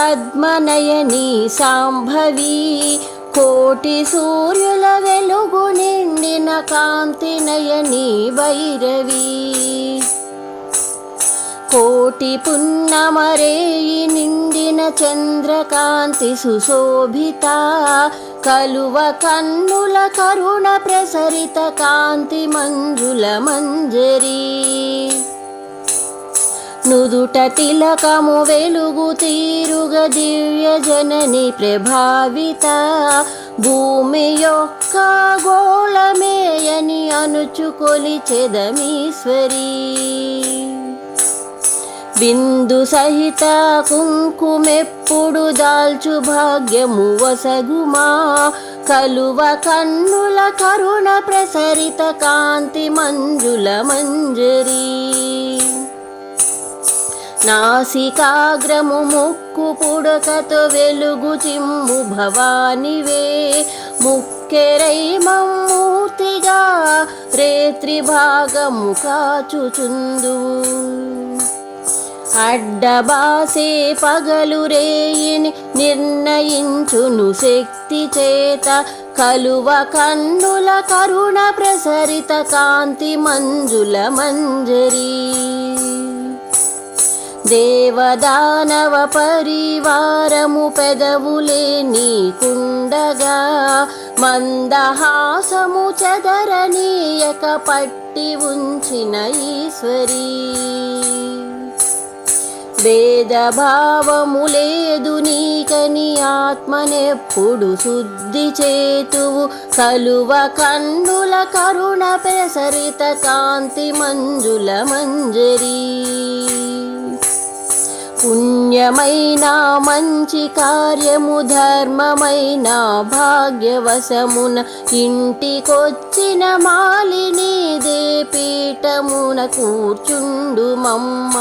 పద్మనయని సాంభవి కోటి సూర్యుల వెలుగు నిండిన కాంతి నయని భైరవి కోటి పున్నమరేయి నిండిన చంద్రకాంతి సుశోభిత కలువ కన్నుల కరుణ ప్రసరిత కాంతి మంజుల మంజరి నుదుట తిలకము వెలుగు తీరుగ దివ్య జనని ప్రభావిత భూమి యొక్క గోళమేయని అనుచుకొలిచెదమీశ్వరీ బిందు సహిత కుంకుమెప్పుడు దాల్చు భాగ్యము వసగుమా కలువ కన్నుల కరుణ ప్రసరిత కాంతి మంజుల మంజరి నాసికాగ్రము ముక్కు పుడకతో వెలుగు చిమ్ము భవానివే ముక్కెరై మమ్మూర్తిగా రేత్రి భాగము కాచుచుందువు అడ్డబాసే పగలు రేయిని నిర్ణయించును శక్తి చేత కలువ కన్నుల కరుణ ప్రసరిత కాంతి మంజుల మంజరి దేవదానవ పరివారము పెదవులే నీకుండగా మందహాసము చదరనీయక పట్టి ఉంచిన ఈశ్వరీ భేదభావము లేదు నీకని ఆత్మనెప్పుడు శుద్ధి చేతువు కలువ కన్నుల కరుణ ప్రసరిత కాంతి మంజుల మంజరి పుణ్యమైన మంచి కార్యము ధర్మమైన భాగ్యవశమున ఇంటికొచ్చిన మాలినీదే పీఠమున కూర్చుండు మమ్మ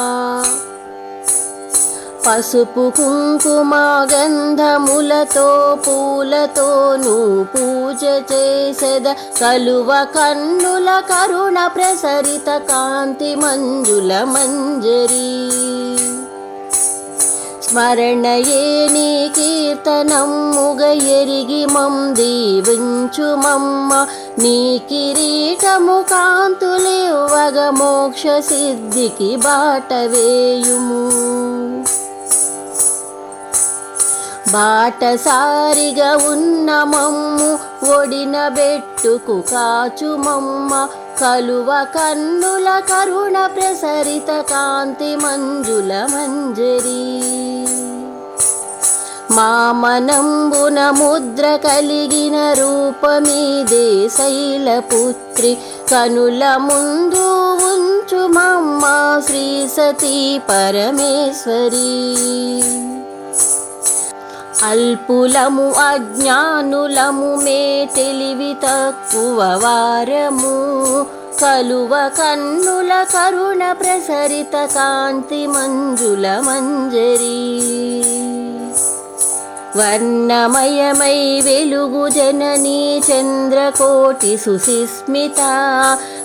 పసుపు కుంకుమ గంధములతో పూలతోనూ పూజ చేసెద కలువ కన్నుల కరుణ ప్రసరిత కాంతి మంజుల మంజరి స్మరణయే నీ కీర్తనమ్ముగ ఎరిగి మం దీవించు మమ్మ నీ కిరీటము కాంతులివ్వగ మోక్ష సిద్ధికి బాట వేయుము బాటసారిగా ఉన్న మమ్ము ఒడిన బెట్టుకు కాచుమమ్మ కలువ కన్నుల కరుణ ప్రసరిత కాంతి మంజుల మంజరి మామనంబున ముద్ర కలిగిన రూపమీదే శైలపుత్రి కనుల ముందు ఉంచు మమ్మ శ్రీ సతీ పరమేశ్వరీ అల్పులము అజ్ఞానులము మే తెలివి తక్కువ వారము కలువ కన్నుల కరుణ ప్రసరిత కాంతి మంజుల మంజరి వర్ణమయమై వెలుగు జననీ చంద్రకోటి సుసిస్మిత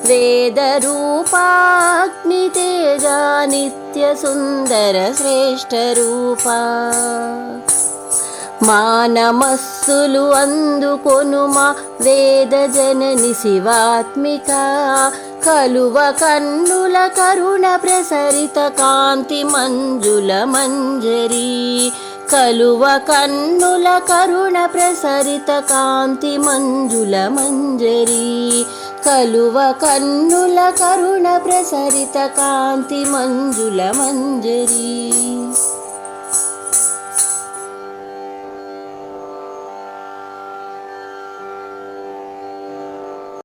వేద రూపాగ్ని తేజ నిత్య సుందర శ్రేష్ఠ రూపా మానమస్సులు అందుకొనుమా వేద జనని శివాత్మిక కలువ కన్నుల కరుణ ప్రసరిత కాంతి మంజుల మంజరి కలువ కన్నుల కరుణ ప్రసరిత కాంతి మంజుల మంజరి కలువ కన్నుల కరుణ ప్రసరిత కాంతి మంజుల మంజరి